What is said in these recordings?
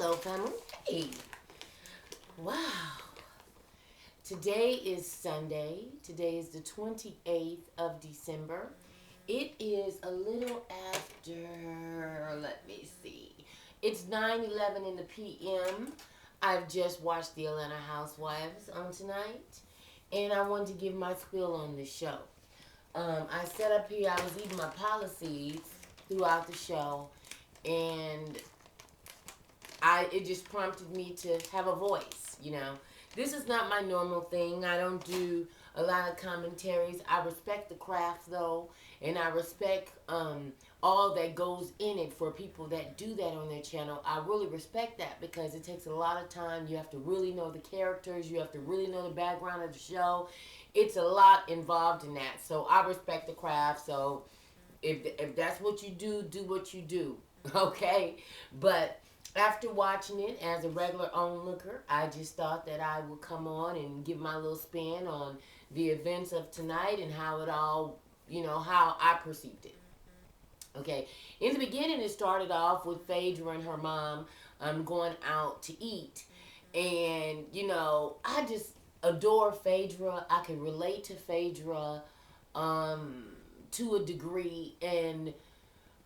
Hello, family. Hey. Wow. Today is Sunday. Today is the 28th of December. It is a little after, let me see. It's 9:11 in the p.m. I've just watched the Atlanta Housewives on tonight, and I wanted to give my spiel on this show. I set up here, I was eating my policies throughout the show, and it just prompted me to have a voice. This is not my normal thing. I don't do a lot of commentaries. I respect the craft though, and I respect all that goes in it for people that do that on their channel. I really respect that because it takes a lot of time. You have to really know the characters. You have to really know the background of the show. It's a lot involved in that. So I respect the craft. So if that's what you do what you do. Okay? But after watching it as a regular onlooker, I just thought that I would come on and give my little spin on the events of tonight and how it all, how I perceived it. Okay, in the beginning, it started off with Phaedra and her mom going out to eat. And, I just adore Phaedra. I can relate to Phaedra to a degree. And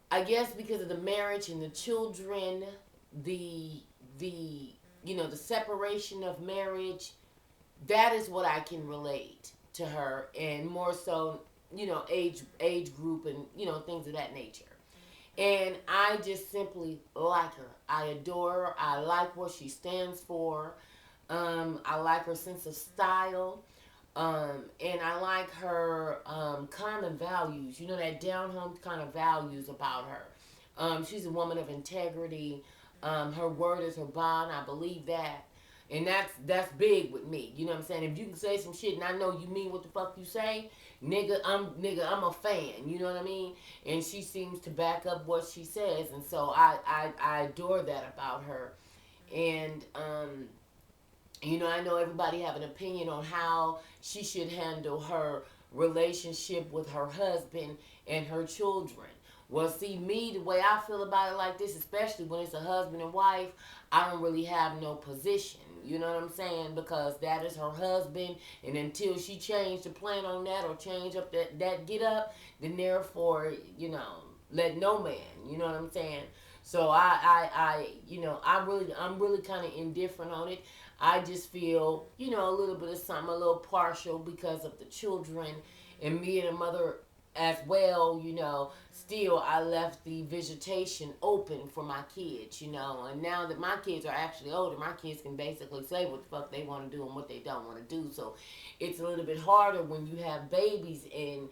I guess because of the marriage and the children, the the separation of marriage, that is what I can relate to her, and more so, age group, and things of that nature. And I just simply like her. I adore her. I like what she stands for. I like her sense of style. And I like her common values. That down home kind of values about her. She's a woman of integrity. Her word is her bond. I believe that. And that's big with me. You know what I'm saying? If you can say some shit and I know you mean what the fuck you say, I'm a fan. You know what I mean? And she seems to back up what she says, and so I adore that about her. And I know everybody have an opinion on how she should handle her relationship with her husband and her children. Well, see, me, the way I feel about it like this, especially when it's a husband and wife, I don't really have no position. You know what I'm saying? Because that is her husband, and until she changed the plan on that or change up that get up, then therefore, let no man. You know what I'm saying? So I'm really kind of indifferent on it. I just feel, a little bit of something, a little partial because of the children and me and a mother as well. Still I left the visitation open for my kids, and now that my kids are actually older, my kids can basically say what the fuck they want to do and what they don't want to do. So it's a little bit harder when you have babies and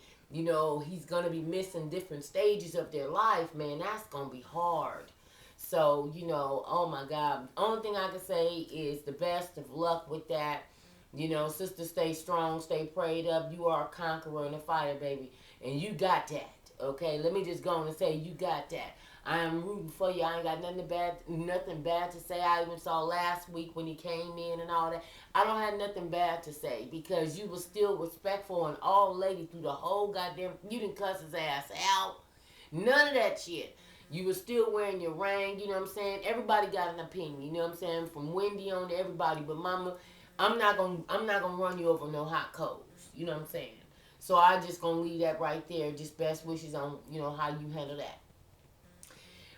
he's going to be missing different stages of their life. Man, that's going to be hard. So, oh my God. Only thing I can say is the best of luck with that. Sister, stay strong, stay prayed up. You are a conqueror and a fighter, baby. And you got that. Okay? Let me just go on and say you got that. I am rooting for you. I ain't got nothing bad to say. I even saw last week when he came in and all that. I don't have nothing bad to say because you were still respectful and all lady through the whole goddamn. You didn't cuss his ass out. None of that shit. You were still wearing your ring. You know what I'm saying? Everybody got an opinion. You know what I'm saying? From Wendy on to everybody. But Mama, I'm not gonna run you over no hot coals. You know what I'm saying? So I just gonna leave that right there. Just best wishes on how you handle that.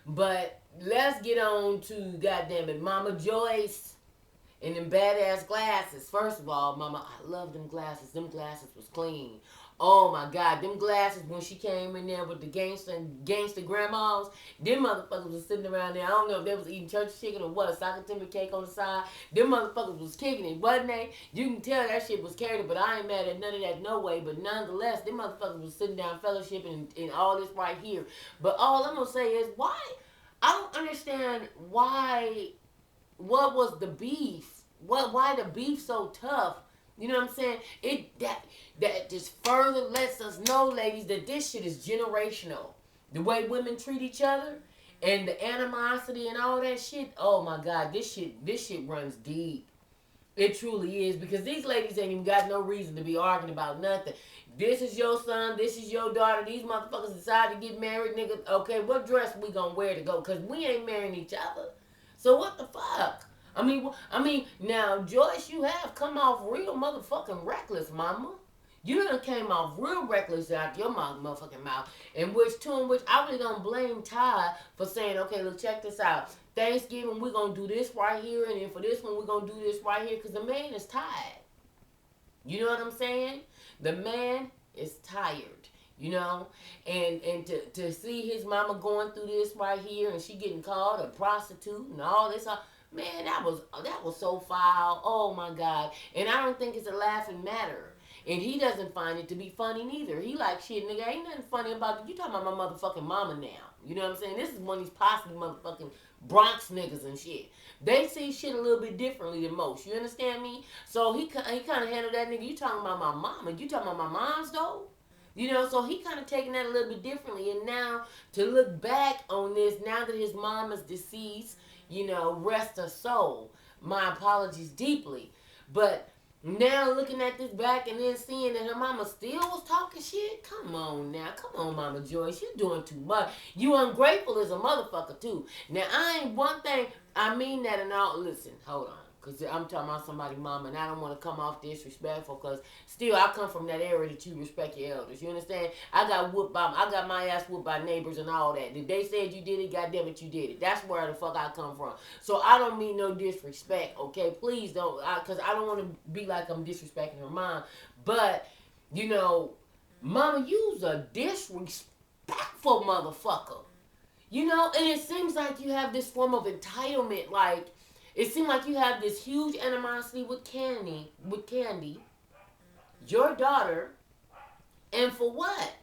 But let's get on to goddamn it, Mama Joyce and them badass glasses. First of all, Mama, I love them glasses. Them glasses was clean. Oh my God, them glasses when she came in there with the gangster grandmas, them motherfuckers was sitting around there. I don't know if they was eating church chicken or what, a socket timber cake on the side. Them motherfuckers was kicking it, wasn't they? You can tell that shit was carried, but I ain't mad at none of that no way. But nonetheless, them motherfuckers was sitting down fellowship and all this right here. But all I'm gonna say is why I don't understand what was the beef? Why the beef so tough? You know what I'm saying? That just further lets us know, ladies, that this shit is generational. The way women treat each other and the animosity and all that shit. Oh my God, this shit runs deep. It truly is, because these ladies ain't even got no reason to be arguing about nothing. This is your son, this is your daughter. These motherfuckers decide to get married, nigga. Okay, what dress we gonna wear to go? Because we ain't marrying each other. So what the fuck? Now Joyce, you have come off real motherfucking reckless, mama. You done came off real reckless out your motherfucking mouth. In which I really don't blame Ty for saying, okay, look, check this out. Thanksgiving, we're gonna do this right here, and then for this one, we're gonna do this right here, because the man is tired. You know what I'm saying? The man is tired. You know, and to see his mama going through this right here, and she getting called a prostitute and all this, man, that was so foul. Oh my God! And I don't think it's a laughing matter. And he doesn't find it to be funny neither. He like, shit, nigga, ain't nothing funny about it. You talking about my motherfucking mama now. You know what I'm saying? This is one of these posse motherfucking Bronx niggas and shit. They see shit a little bit differently than most. You understand me? So he kind of handled that nigga. You talking about my mama? You talking about my mom's though? You know, so he kind of taking that a little bit differently. And now to look back on this, now that his mom is deceased, you know, rest her soul. My apologies deeply. But now looking at this back and then seeing that her mama still was talking shit. Come on now. Come on, Mama Joyce. You're doing too much. You ungrateful as a motherfucker too. Now I ain't one thing. I mean that and all. Listen, hold on. Because I'm talking about somebody's mama and I don't want to come off disrespectful because still I come from that area that you respect your elders. You understand? I got my ass whooped by neighbors and all that. If they said you did it, goddamn it, you did it. That's where the fuck I come from. So I don't mean no disrespect, okay? Please don't, because I don't want to be like I'm disrespecting her mom. But, you know, mama, you's a disrespectful motherfucker. You know, and it seems like you have this form of entitlement, like, it seemed like you have this huge animosity with Candy, your daughter, and for what?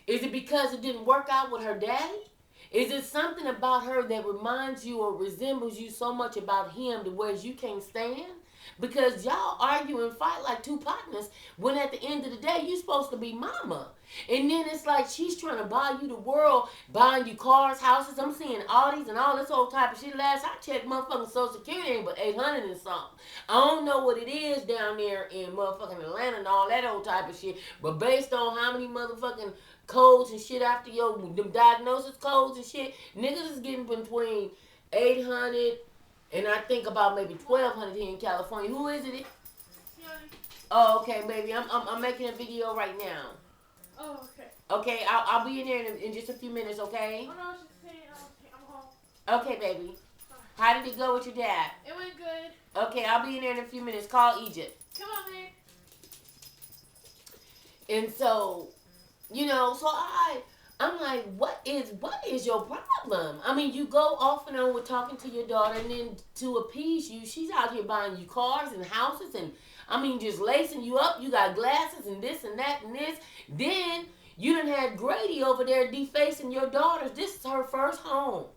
Is it because it didn't work out with her daddy? Is it something about her that reminds you or resembles you so much about him to where you can't stand? Because y'all argue and fight like two partners when at the end of the day, you're supposed to be mama. And then it's like she's trying to buy you the world, buying you cars, houses. I'm seeing Audis and all this old type of shit. Last I checked, motherfucking Social Security ain't but 800 and something. I don't know what it is down there in motherfucking Atlanta and all that old type of shit. But based on how many motherfucking codes and shit after your them diagnosis codes and shit, niggas is getting between 800 and I think about maybe 1,200 here in California. Who is it? Oh, okay, baby. I'm making a video right now. Oh, okay. Okay, I'll be in there in just a few minutes, okay? Oh, no, she's saying I'm home. Okay, baby. How did it go with your dad? It went good. Okay, I'll be in there in a few minutes. Call Egypt. Come on, man. And so, you know, so I'm like, what is your problem? I mean, you go off and on with talking to your daughter, and then to appease you, she's out here buying you cars and houses, and I mean, just lacing you up. You got glasses and this and that and this. Then you done had Grady over there defacing your daughters. This is her first home.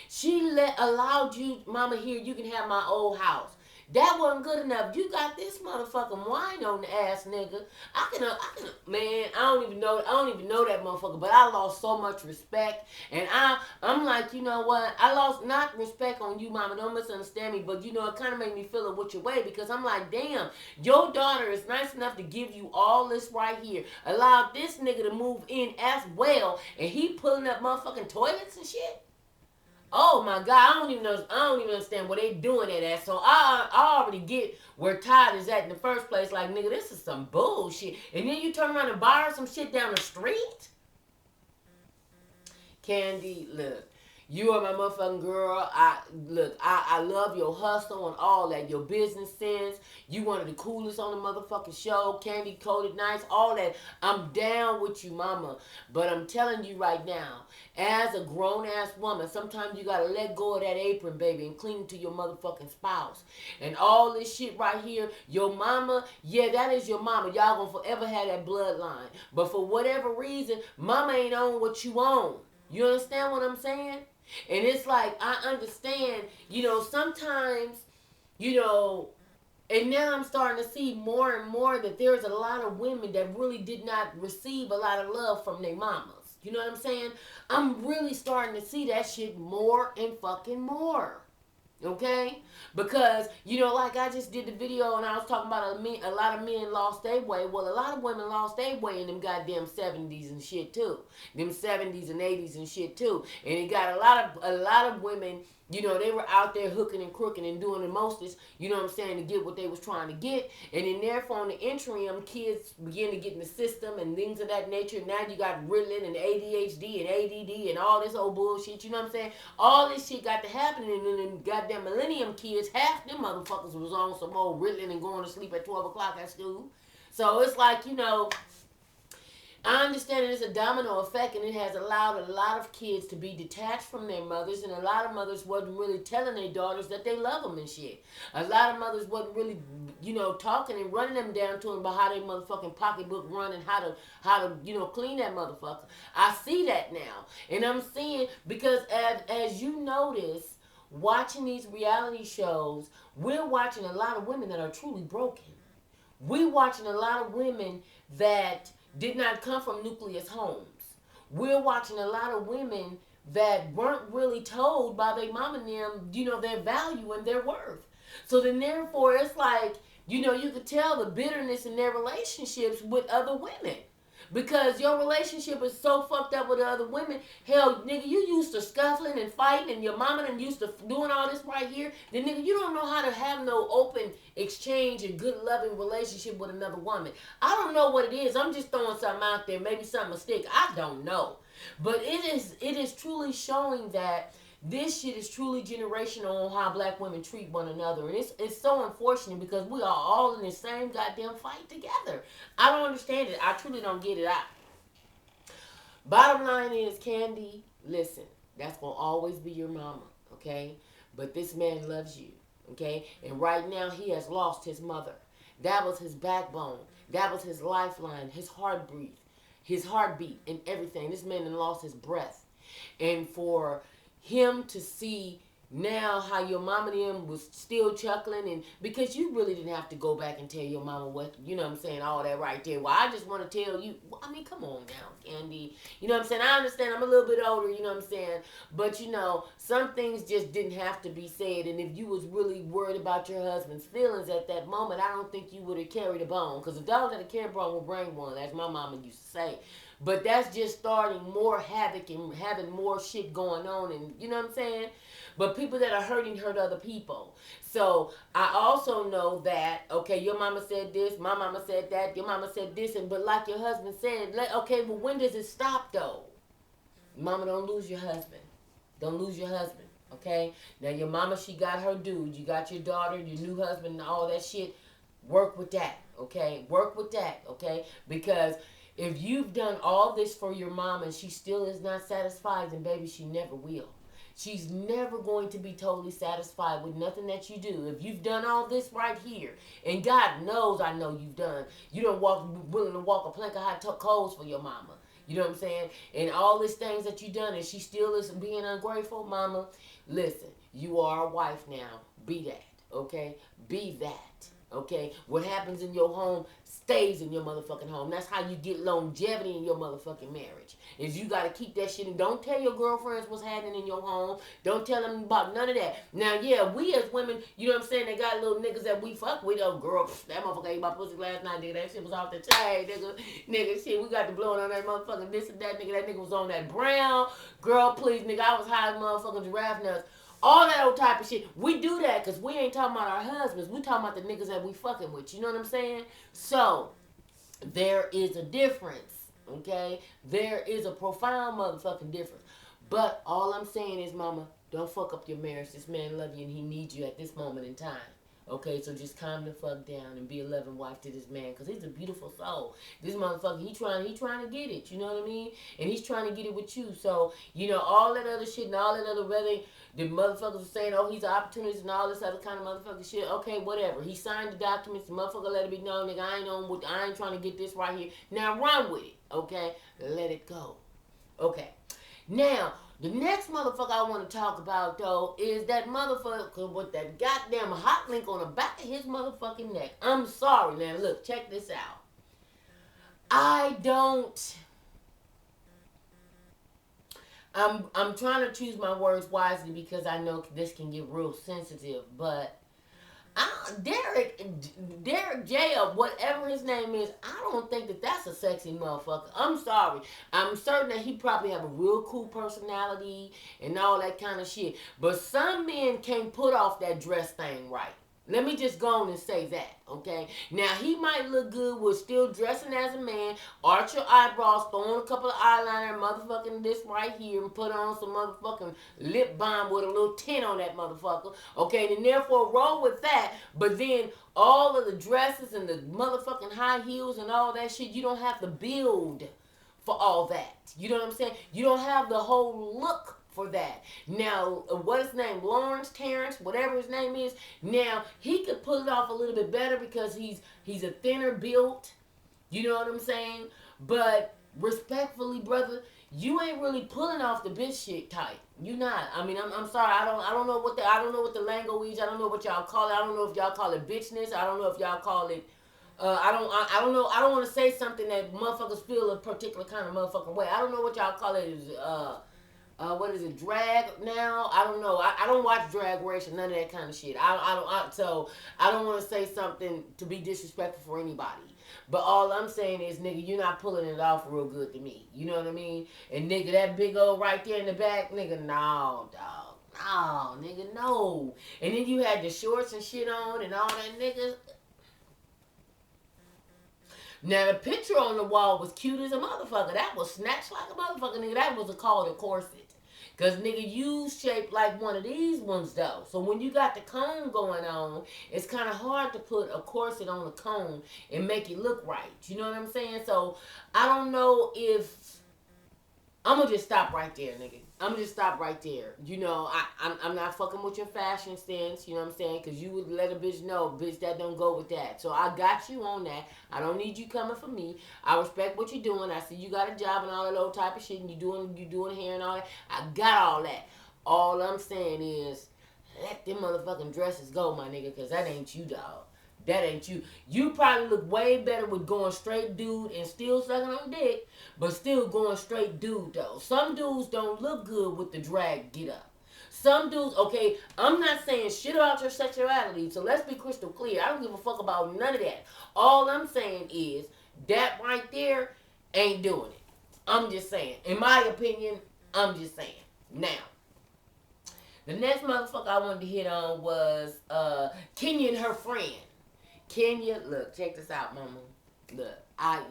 She allowed you, mama, here, you can have my old house. That wasn't good enough. You got this motherfucking wine on the ass, nigga. Man, I don't even know that motherfucker, but I lost so much respect. And I'm like, you know what? I lost not respect on you, mama. Don't misunderstand me, but you know, it kind of made me feel it with your way because I'm like, damn, your daughter is nice enough to give you all this right here. Allowed this nigga to move in as well, and he pulling up motherfucking toilets and shit. Oh my God, I don't even understand what they doing that at. So I already get where Todd is at in the first place. Like, nigga, this is some bullshit. And then you turn around and buy her some shit down the street? Candy, look. You are my motherfucking girl. I love your hustle and all that. Your business sense. You one of the coolest on the motherfucking show. Candy coated nice. All that. I'm down with you, mama. But I'm telling you right now, as a grown-ass woman, sometimes you gotta let go of that apron, baby, and cling to your motherfucking spouse. And all this shit right here, your mama, yeah, that is your mama. Y'all gonna forever have that bloodline. But for whatever reason, mama ain't on what you own. You understand what I'm saying? And it's like, I understand, you know, sometimes, you know, and now I'm starting to see more and more that there's a lot of women that really did not receive a lot of love from their mamas. You know what I'm saying? I'm really starting to see that shit more and fucking more. Okay? Because, you know, like I just did the video and I was talking about a lot of men lost their way. Well, a lot of women lost their way in them goddamn 70s and shit too. Them 70s and 80s and shit too. And it got a lot of women You know, they were out there hooking and crooking and doing the mostest, you know what I'm saying, to get what they was trying to get. And then therefore, on the interim, kids begin to get in the system and things of that nature. Now you got Ritalin and ADHD and ADD and all this old bullshit, you know what I'm saying? All this shit got to happen, and then the goddamn millennium kids, half them motherfuckers was on some old Ritalin and going to sleep at 12 o'clock at school. So it's like, you know, I understand it's a domino effect, and it has allowed a lot of kids to be detached from their mothers, and a lot of mothers wasn't really telling their daughters that they love them and shit. A lot of mothers wasn't really, you know, talking and running them down to them about how they motherfucking pocketbook run and how to you know, clean that motherfucker. I see that now, and I'm seeing, because as you notice, watching these reality shows, we're watching a lot of women that are truly broken. We're watching a lot of women that did not come from nucleus homes. We're watching a lot of women that weren't really told by their mom and them, you know, their value and their worth. So then therefore it's like, you know, you could tell the bitterness in their relationships with other women. Because your relationship is so fucked up with the other women. Hell, nigga, you used to scuffling and fighting, and your mama and used to doing all this right here. Then, nigga, you don't know how to have no open exchange and good, loving relationship with another woman. I don't know what it is. I'm just throwing something out there. Maybe something will stick. I don't know. But it is truly showing that this shit is truly generational on how black women treat one another. And it's so unfortunate because we are all in the same goddamn fight together. I don't understand it. I truly don't get it. Bottom line is, Candy, listen, that's going to always be your mama, okay? But this man loves you, okay? And right now he has lost his mother. That was his backbone. That was his lifeline, his heartbeat, and everything. This man lost his breath. And for him to see now how your mama and them was still chuckling, and because you really didn't have to go back and tell your mama what, you know what I'm saying, all that right there. Well, I just want to tell you, I mean, come on now, Candy. You know what I'm saying? I understand I'm a little bit older, you know what I'm saying? But, you know, some things just didn't have to be said. And if you was really worried about your husband's feelings at that moment, I don't think you would have carried a bone. Because a dog that carry a bone will bring one, as my mama used to say. But that's just starting more havoc and having more shit going on, and you know what I'm saying? But people that are hurting hurt other people. So I also know that, okay, your mama said this, my mama said that, your mama said this, and but like your husband said, okay, well, when does it stop though? Mama, don't lose your husband. Don't lose your husband, okay? Now your mama, she got her dude. You got your daughter, your new husband, and all that shit. Work with that, okay? Work with that, okay? Because if you've done all this for your mom and she still is not satisfied, then baby, she never will. She's never going to be totally satisfied with nothing that you do. If you've done all this right here, and God knows I know you've done, you don't willing to walk a plank of hot coals for your mama. You know what I'm saying? And all these things that you done, and she still is being ungrateful, mama, listen, you are a wife now. Be that, okay? Be that. Okay, what happens in your home stays in your motherfucking home. That's how you get longevity in your motherfucking marriage. Is you got to keep that shit, and don't tell your girlfriends what's happening in your home. Don't tell them about none of that. Now, yeah, we as women, you know what I'm saying, they got little niggas that we fuck with. Oh, girl, that motherfucker ate my pussy last night, nigga. That shit was off the chain, nigga, shit, we got the blowing on that motherfucking this and that, nigga. That nigga was on that brown. Girl, please, nigga, I was high as motherfucking giraffe nuts. All that old type of shit. We do that because we ain't talking about our husbands. We talking about the niggas that we fucking with. You know what I'm saying? So, there is a difference. Okay? There is a profound motherfucking difference. But all I'm saying is, mama, don't fuck up your marriage. This man love you and he needs you at this moment in time. Okay, so just calm the fuck down and be a loving wife to this man, because he's a beautiful soul. This motherfucker, he trying to get it, you know what I mean? And he's trying to get it with you. So, you know, all that other shit and all that other, whether the motherfuckers are saying, oh, he's an opportunist and all this other kind of motherfucking shit. Okay, whatever. He signed the documents. The motherfucker let it be known, nigga, I ain't trying to get this right here. Now run with it, okay? Let it go. Okay. Now, the next motherfucker I want to talk about, though, is that motherfucker with that goddamn hot link on the back of his motherfucking neck. I'm sorry, man. Look, check this out. I'm trying to choose my words wisely because I know this can get real sensitive, but Derek J or whatever his name is, I don't think that that's a sexy motherfucker. I'm sorry. I'm certain that he probably have a real cool personality and all that kind of shit. But some men can't put off that dress thing right. Let me just go on and say that, okay? Now, he might look good with still dressing as a man, arch your eyebrows, throw on a couple of eyeliner, motherfucking this right here, and put on some motherfucking lip balm with a little tint on that motherfucker, okay? And therefore, roll with that, but then all of the dresses and the motherfucking high heels and all that shit, you don't have to build for all that. You know what I'm saying? You don't have the whole look for that. Now, what his name? Lawrence, Terrence, whatever his name is. Now, he could pull it off a little bit better because he's a thinner built. You know what I'm saying? But respectfully, brother, you ain't really pulling off the bitch shit type. You not. I mean, I'm sorry. I don't know what the lingo is. I don't know what y'all call it. I don't know if y'all call it bitchness. I don't know if y'all call it. I don't know. I don't want to say something that motherfuckers feel a particular kind of motherfucking way. I don't know what y'all call it. What is it, drag now? I don't know. I don't watch Drag Race or none of that kind of shit. So I don't want to say something to be disrespectful for anybody. But all I'm saying is, nigga, you're not pulling it off real good to me. You know what I mean? And nigga, that big old right there in the back, nigga, no, dog. No, nigga, no. And then you had the shorts and shit on and all that, nigga. Now, the picture on the wall was cute as a motherfucker. That was snatched like a motherfucker, nigga. That was called a corset. Because, nigga, you shaped like one of these ones, though. So, when you got the cone going on, it's kind of hard to put a corset on a cone and make it look right. You know what I'm saying? So, I don't know if... I'm going to just stop right there, nigga. I'm just stop right there. You know, I'm not fucking with your fashion sense, you know what I'm saying? Because you would let a bitch know, bitch, that don't go with that. So I got you on that. I don't need you coming for me. I respect what you're doing. I see you got a job and all that old type of shit, and you doing hair and all that. I got all that. All I'm saying is, let them motherfucking dresses go, my nigga, because that ain't you, dog. That ain't you. You probably look way better with going straight dude and still sucking on dick, but still going straight dude, though. Some dudes don't look good with the drag get up. Some dudes, okay, I'm not saying shit about your sexuality, so let's be crystal clear. I don't give a fuck about none of that. All I'm saying is that right there ain't doing it. I'm just saying. In my opinion, I'm just saying. Now, the next motherfucker I wanted to hit on was Kenya and her friend. Kenya, look, check this out, mama. Look,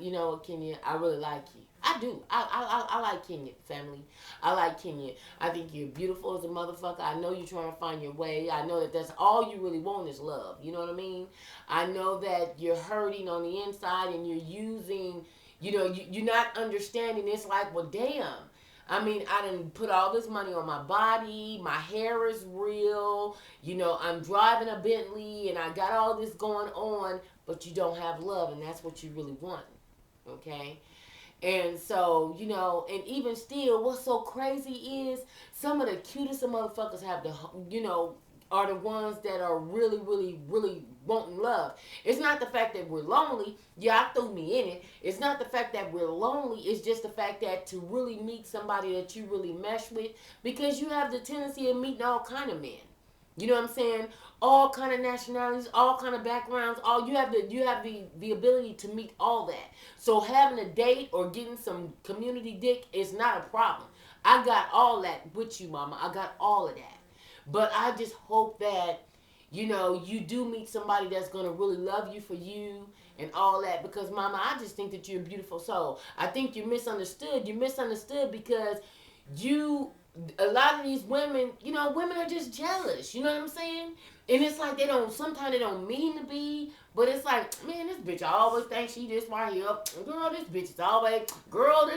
you know what, Kenya, I really like you. I do. I like Kenya, family. I like Kenya. I think you're beautiful as a motherfucker. I know you're trying to find your way. I know that that's all you really want is love. You know what I mean? I know that you're hurting on the inside and you're using, you know, you're not understanding. It's like, well, damn. I mean, I done put all this money on my body. My hair is real. You know, I'm driving a Bentley and I got all this going on, but you don't have love, and that's what you really want. Okay? And so, you know, and even still, what's so crazy is some of the cutest of motherfuckers have the, you know, are the ones that are really, really, really wanting love. It's not the fact that we're lonely. Yeah, I threw me in it. It's not the fact that we're lonely. It's just the fact that to really meet somebody that you really mesh with, because you have the tendency of meeting all kind of men. You know what I'm saying? All kind of nationalities, all kind of backgrounds. All you have the ability to meet all that. So having a date or getting some community dick is not a problem. I got all that with you, mama. I got all of that. But I just hope that, you know, you do meet somebody that's going to really love you for you and all that. Because, mama, I just think that you're a beautiful soul. I think you're misunderstood. You're misunderstood because a lot of these women, you know, women are just jealous. You know what I'm saying? And it's like sometimes they don't mean to be. But it's like, man, this bitch I always think she this right here. Girl, this bitch is always, girl,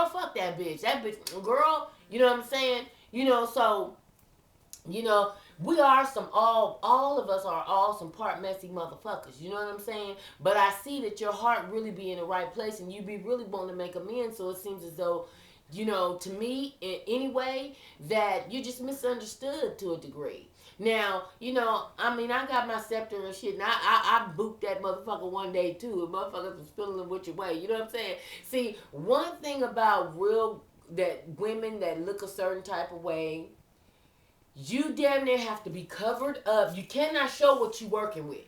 fuck that bitch. That bitch, girl, you know what I'm saying? You know, so... You know, we are all of us are all some part messy motherfuckers. You know what I'm saying? But I see that your heart really be in the right place and you be really wanting to make amends. So it seems as though, you know, to me, anyway, that you're just misunderstood to a degree. Now, you know, I mean, I got my scepter and shit, and I booped that motherfucker one day, too. And motherfuckers was feeling which way. You know what I'm saying? See, one thing about that women that look a certain type of way, you damn near have to be covered up. You cannot show what you working with.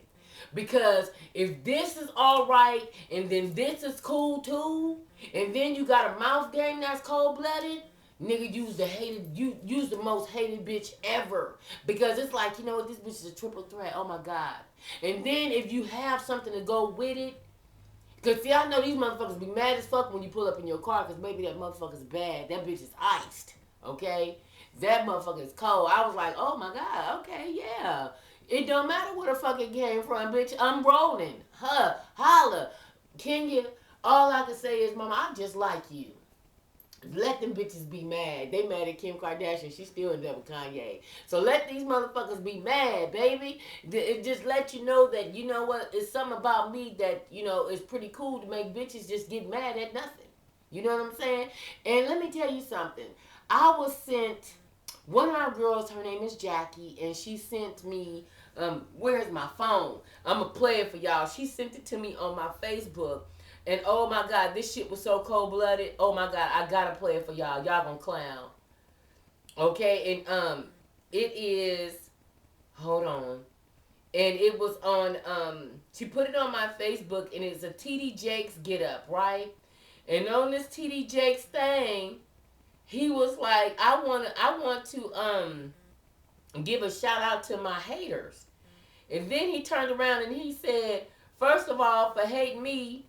Because if this is all right, and then this is cool too, and then you got a mouth game that's cold blooded, nigga, you use the most hated bitch ever. Because it's like, you know what, this bitch is a triple threat. Oh my god. And then if you have something to go with it, because see, I know these motherfuckers be mad as fuck when you pull up in your car, because maybe that motherfucker's bad. That bitch is iced. Okay? That motherfucker is cold. I was like, oh my god, okay, yeah. It don't matter where the fuck it came from, bitch. I'm rolling. Holla. Kenya, all I can say is, mama, I just like you. Let them bitches be mad. They mad at Kim Kardashian. She still in love with Kanye. So let these motherfuckers be mad, baby. It just let you know that, you know what, it's something about me that, you know, is pretty cool to make bitches just get mad at nothing. You know what I'm saying? And let me tell you something. I was sent, one of our girls, her name is Jackie, and she sent me, where's my phone? I'm going to play it for y'all. She sent it to me on my Facebook. And oh my god, this shit was so cold blooded. Oh my god, I gotta play it for y'all. Y'all gonna clown. Okay, and it is, hold on. And it was on, she put it on my Facebook, and it's a TD Jakes get up, right? And on this TD Jakes thing, he was like, I want to give a shout out to my haters. And then he turned around and he said, first of all, for hating me,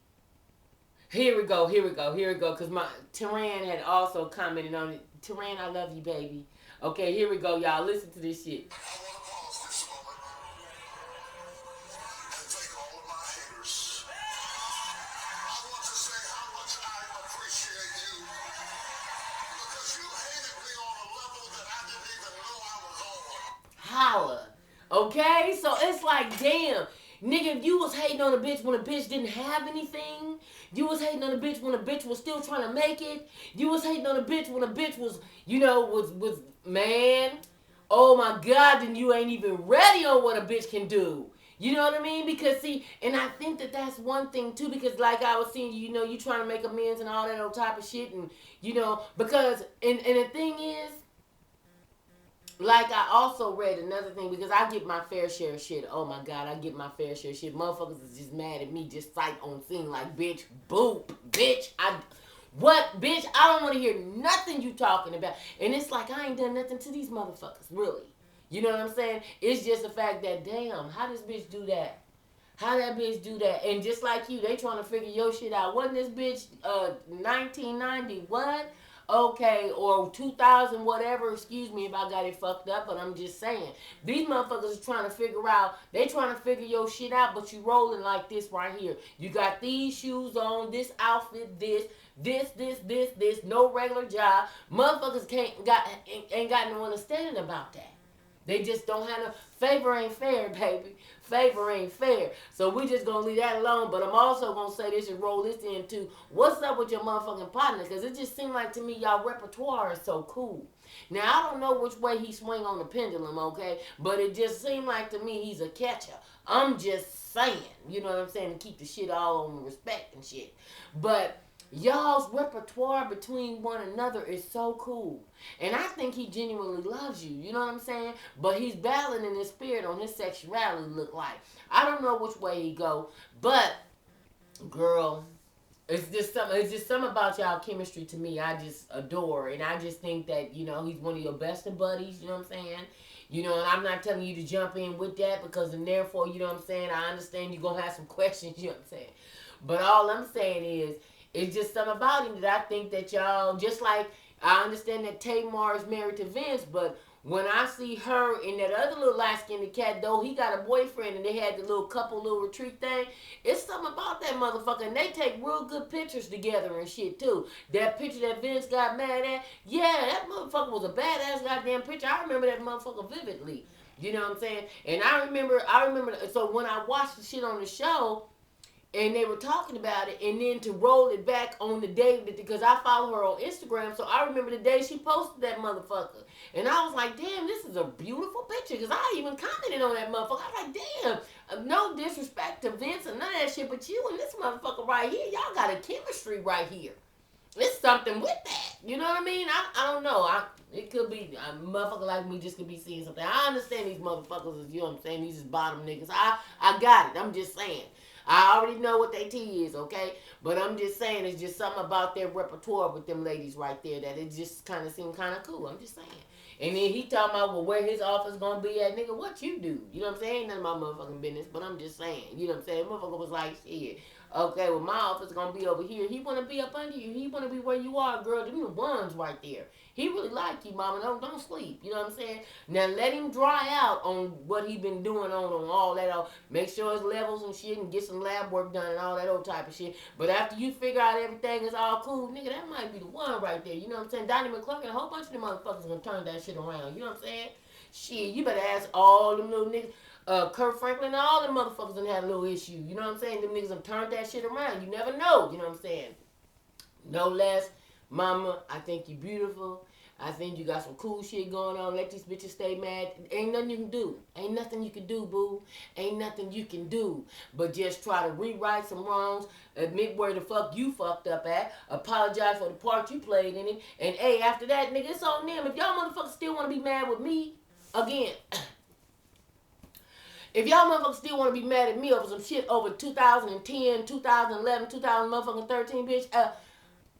here we go, because my Teran had also commented on it. Teran, I love you, baby. Okay, here we go, y'all. Listen to this shit. I want to pause this moment and thank all of my haters. I want to say how much I appreciate you because you hated me on a level that I didn't even know I was on. Holla. Okay, so it's like, damn. Nigga, you was hating on a bitch when a bitch didn't have anything. You was hating on a bitch when a bitch was still trying to make it. You was hating on a bitch when a bitch was, you know, was man. Oh my god, then you ain't even ready on what a bitch can do. You know what I mean? Because see, and I think that that's one thing too, because like I was seeing, you know, you trying to make amends and all that old type of shit, and you know, because, and the thing is, like I also read another thing, because I get my fair share of shit. Oh my god, I get my fair share of shit. Motherfuckers is just mad at me, just sight on scene, like, bitch, boop, bitch, what, bitch, I don't want to hear nothing you talking about. And it's like, I ain't done nothing to these motherfuckers, really. You know what I'm saying? It's just the fact that, damn, how this bitch do that? How that bitch do that? And just like you, they trying to figure your shit out. Wasn't this bitch 1990 what? Okay, or 2000 whatever, excuse me if I got it fucked up, but I'm just saying. These motherfuckers are trying to figure out, they trying to figure your shit out, but you rolling like this right here. You got these shoes on, this outfit, this, no regular job. Motherfuckers ain't got no understanding about that. They just don't have no, favor ain't fair, baby. Favor ain't fair. So we just gonna leave that alone. But I'm also gonna say this and roll this into what's up with your motherfucking partner, because it just seemed like to me y'all repertoire is so cool. Now I don't know which way he swing on the pendulum, okay? But it just seemed like to me he's a catcher. I'm just saying, you know what I'm saying, to keep the shit all on respect and shit. But y'all's repertoire between one another is so cool. And I think he genuinely loves you. You know what I'm saying? But he's battling in his spirit on his sexuality, look like. I don't know which way he go. But, girl, it's just something about y'all chemistry to me I just adore. And I just think that, you know, he's one of your best of buddies. You know what I'm saying? You know, and I'm not telling you to jump in with that, because and therefore, you know what I'm saying, I understand you're going to have some questions, you know what I'm saying. But all I'm saying is, it's just something about him that I think that y'all, just like, I understand that Tamar is married to Vince, but when I see her and that other little light-skinned cat, though, he got a boyfriend and they had the little couple little retreat thing, it's something about that motherfucker. And they take real good pictures together and shit, too. That picture that Vince got mad at, yeah, that motherfucker was a badass goddamn picture. I remember that motherfucker vividly. You know what I'm saying? And I remember, so when I watched the shit on the show, and they were talking about it, and then to roll it back on the day, because I follow her on Instagram, so I remember the day she posted that motherfucker. And I was like, damn, this is a beautiful picture, because I even commented on that motherfucker. I was like, damn, no disrespect to Vince or none of that shit, but you and this motherfucker right here, y'all got a chemistry right here. There's something with that. You know what I mean? I don't know. It could be a motherfucker like me just could be seeing something. I understand these motherfuckers is, you know what I'm saying, these is bottom niggas. I got it. I'm just saying. I already know what they tea is, okay? But I'm just saying it's just something about their repertoire with them ladies right there that it just kind of seemed kind of cool. I'm just saying. And then he talking about, well, where his office gonna be at, nigga, what you do? You know what I'm saying? Ain't none of my motherfucking business, but I'm just saying. You know what I'm saying? Motherfucker was like, shit. Okay, well, my office gonna be over here. He wanna be up under you. He wanna be where you are, girl. Them the ones right there. He really like you, mama. Don't sleep. You know what I'm saying? Now let him dry out on what he been doing on all that. Make sure his levels and shit and get some lab work done and all that old type of shit. But after you figure out everything is all cool, nigga, that might be the one right there. You know what I'm saying? Donnie McClurkin and a whole bunch of them motherfuckers gonna turn that shit around. You know what I'm saying? Shit, you better ask all them little niggas. Kurt Franklin, all them motherfuckers done had a little issue. You know what I'm saying? Them niggas done turned that shit around. You never know. You know what I'm saying? No less, mama, I think you beautiful. I think you got some cool shit going on. Let these bitches stay mad. Ain't nothing you can do. Ain't nothing you can do, boo. Ain't nothing you can do. But just try to rewrite some wrongs. Admit where the fuck you fucked up at. Apologize for the part you played in it. And hey, after that, nigga, it's on them. If y'all motherfuckers still want to be mad with me, again, if y'all motherfuckers still want to be mad at me over some shit over 2010, 2011, 2013, bitch,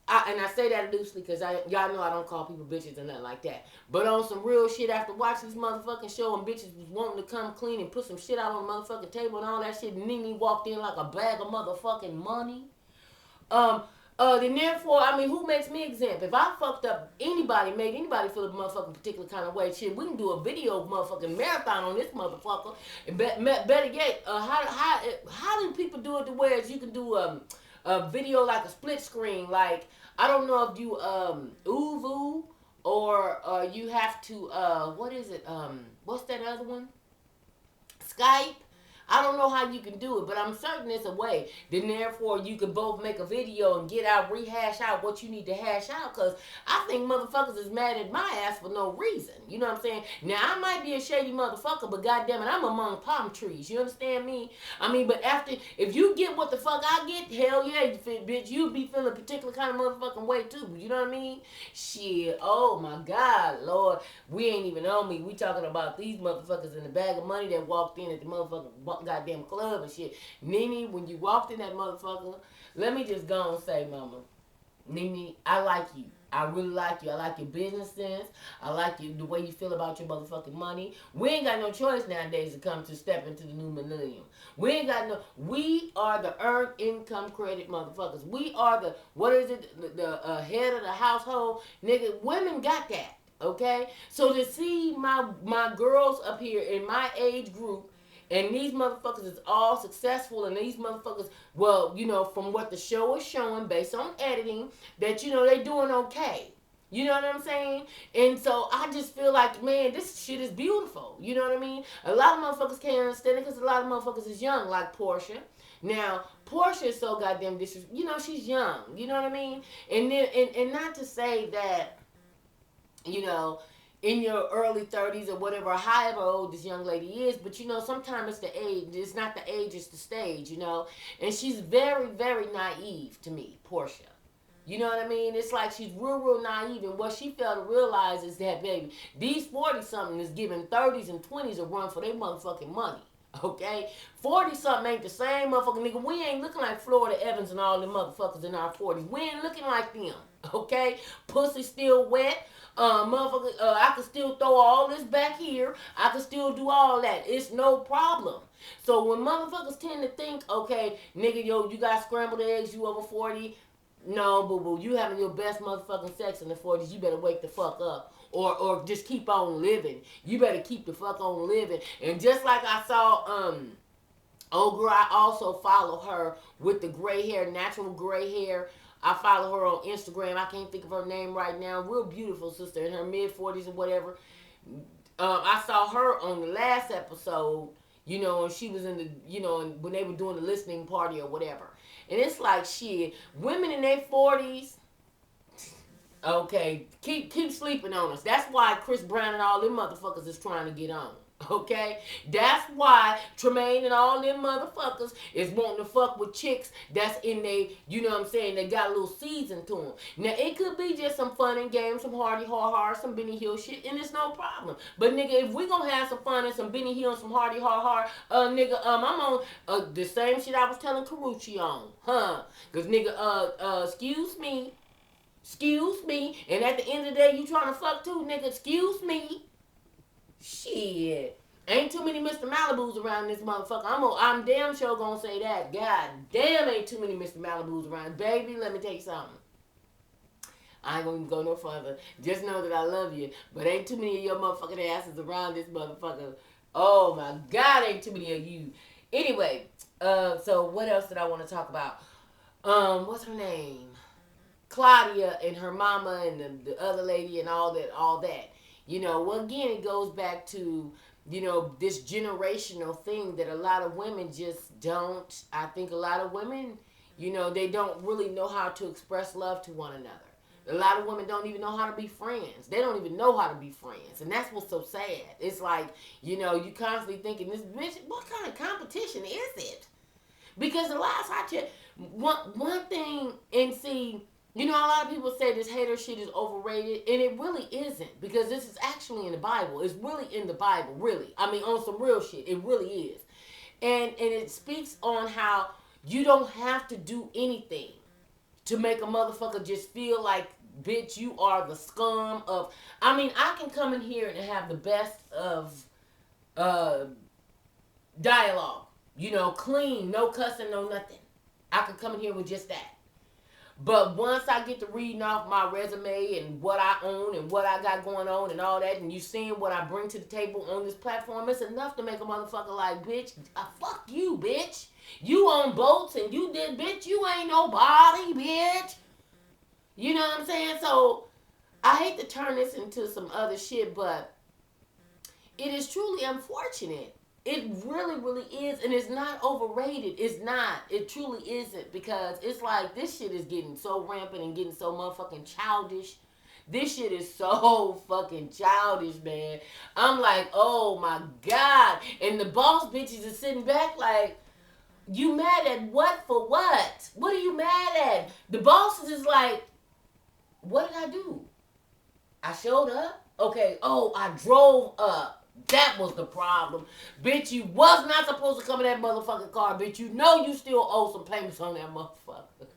and I say that loosely because y'all know I don't call people bitches or nothing like that. But on some real shit, after watching this motherfucking show and bitches was wanting to come clean and put some shit out on the motherfucking table and all that shit, Nene walked in like a bag of motherfucking money. Then therefore, I mean, who makes me exempt? If I fucked up anybody, made anybody feel a motherfucking particular kind of way, shit, we can do a video motherfucking marathon on this motherfucker. Better yet, how do people do it to where you can do a video like a split screen? Like, I don't know if you Uvu or you have to what is it? What's that other one? Skype. I don't know how you can do it, but I'm certain it's a way. Then therefore you can both make a video and get out, rehash out what you need to hash out. Cause I think motherfuckers is mad at my ass for no reason. You know what I'm saying? Now I might be a shady motherfucker, but goddamn it, I'm among palm trees. You understand me? I mean, but if you get what the fuck I get, hell yeah, you fit, bitch. You be feeling a particular kind of motherfucking way too. You know what I mean? Shit. Oh my God, Lord, we ain't even on me. We talking about these motherfuckers in the bag of money that walked in at the motherfucking goddamn club and shit. Nene, when you walked in that motherfucker, let me just go and say, mama, Nene, I like you. I really like you. I like your business sense. I like you, the way you feel about your motherfucking money. We ain't got no choice nowadays to come to step into the new millennium. We are the earned income credit motherfuckers. We are the, what is it, the head of the household. Nigga, women got that, okay? So to see my girls up here in my age group, and these motherfuckers is all successful, and these motherfuckers, well, you know, from what the show is showing based on editing, that, you know, they doing okay. You know what I'm saying? And so I just feel like, man, this shit is beautiful. You know what I mean? A lot of motherfuckers can't understand it because a lot of motherfuckers is young, like Portia. Now, Portia is so goddamn disrespectful. You know, she's young. You know what I mean? And then, and not to say that, you know, in your early 30s or whatever, however old this young lady is, but you know, sometimes it's the age. It's not the age, it's the stage, you know. And she's very, very naive to me, Portia. You know what I mean? It's like she's real, real naive. And what she failed to realize is that, baby, these 40-something is giving 30s and 20s a run for their motherfucking money. Okay? 40-something ain't the same motherfucking nigga. We ain't looking like Florida Evans and all them motherfuckers in our 40s. We ain't looking like them. Okay? Pussy still wet. Motherfucker, I can still throw all this back here. I can still do all that. It's no problem. So when motherfuckers tend to think, okay, nigga, yo, you got scrambled eggs, you over 40. No, boo-boo, you having your best motherfucking sex in the 40s. You better wake the fuck up. Or just keep on living. You better keep the fuck on living. And just like I saw, old girl, I also follow her with the gray hair, natural gray hair. I follow her on Instagram. I can't think of her name right now. Real beautiful sister in her mid-40s or whatever. I saw her on the last episode, you know, and she was in the, you know, when they were doing the listening party or whatever. And it's like, shit, women in their 40s, okay, keep sleeping on us. That's why Chris Brown and all them motherfuckers is trying to get on. Okay? That's why Tremaine and all them motherfuckers is wanting to fuck with chicks that's in they, you know what I'm saying, they got a little season to them. Now, it could be just some fun and games, some hardy har, some Benny Hill shit, and it's no problem. But, nigga, if we gonna have some fun and some Benny Hill and some hardy har, nigga, I'm on the same shit I was telling Carucci on, huh? Because, nigga, excuse me, and at the end of the day, you trying to fuck too, nigga, excuse me. Shit. Ain't too many Mr. Malibus around this motherfucker. I'm damn sure gonna say that. God damn, ain't too many Mr. Malibus around. Baby, let me tell you something. I ain't gonna go no further. Just know that I love you. But ain't too many of your motherfucking asses around this motherfucker. Oh my God, ain't too many of you. Anyway, so what else did I want to talk about? What's her name? Claudia and her mama and the other lady and all that. You know, well, again, it goes back to, you know, this generational thing that a lot of women just don't. I think a lot of women, you know, they don't really know how to express love to one another. A lot of women don't even know how to be friends. They don't even know how to be friends. And that's what's so sad. It's like, you know, you constantly thinking, this bitch, what kind of competition is it? Because the last I checked, one thing, and see, you know, a lot of people say this hater shit is overrated, and it really isn't, because this is actually in the Bible. It's really in the Bible, really. I mean, on some real shit, it really is. And it speaks on how you don't have to do anything to make a motherfucker just feel like, bitch, you are the scum of... I mean, I can come in here and have the best of dialogue. You know, clean, no cussing, no nothing. I could come in here with just that. But once I get to reading off my resume and what I own and what I got going on and all that, and you seeing what I bring to the table on this platform, it's enough to make a motherfucker like, bitch, fuck you, bitch. You on boats and you did, bitch, you ain't nobody, bitch. You know what I'm saying? So, I hate to turn this into some other shit, but it is truly unfortunate. It really, really is, and it's not overrated. It's not. It truly isn't, because it's like this shit is getting so rampant and getting so motherfucking childish. This shit is so fucking childish, man. I'm like, oh my God. And the boss bitches are sitting back like, you mad at what for what? What are you mad at? The bosses is like, what did I do? I showed up? Okay, oh, I drove up. That was the problem. Bitch, you was not supposed to come in that motherfucking car. Bitch, you know you still owe some payments on that motherfucker.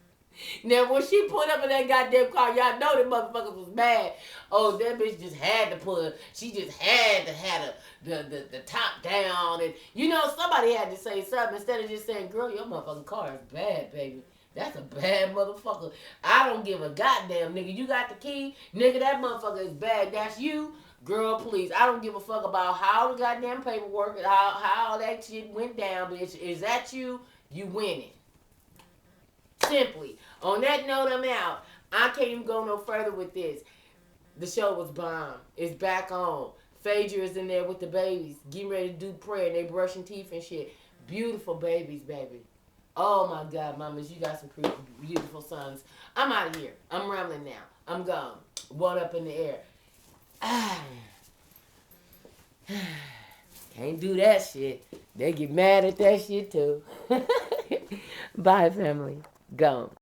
Now, when she put up in that goddamn car, y'all know that motherfucker was mad. Oh, that bitch just had to she just had to have the top down. And, you know, somebody had to say something instead of just saying, girl, your motherfucking car is bad, baby. That's a bad motherfucker. I don't give a goddamn, nigga. You got the key? Nigga, that motherfucker is bad. That's you? Girl, please. I don't give a fuck about how the goddamn paperwork and how that shit went down, bitch. Is that you? You winning. Simply. On that note, I'm out. I can't even go no further with this. The show was bomb. It's back on. Phaedra is in there with the babies, getting ready to do prayer, and they brushing teeth and shit. Beautiful babies, baby. Oh my God, mamas, you got some beautiful sons. I'm out of here. I'm rambling now. I'm gone. One up in the air. Can't do that shit. They get mad at that shit too. Bye, family. Gone.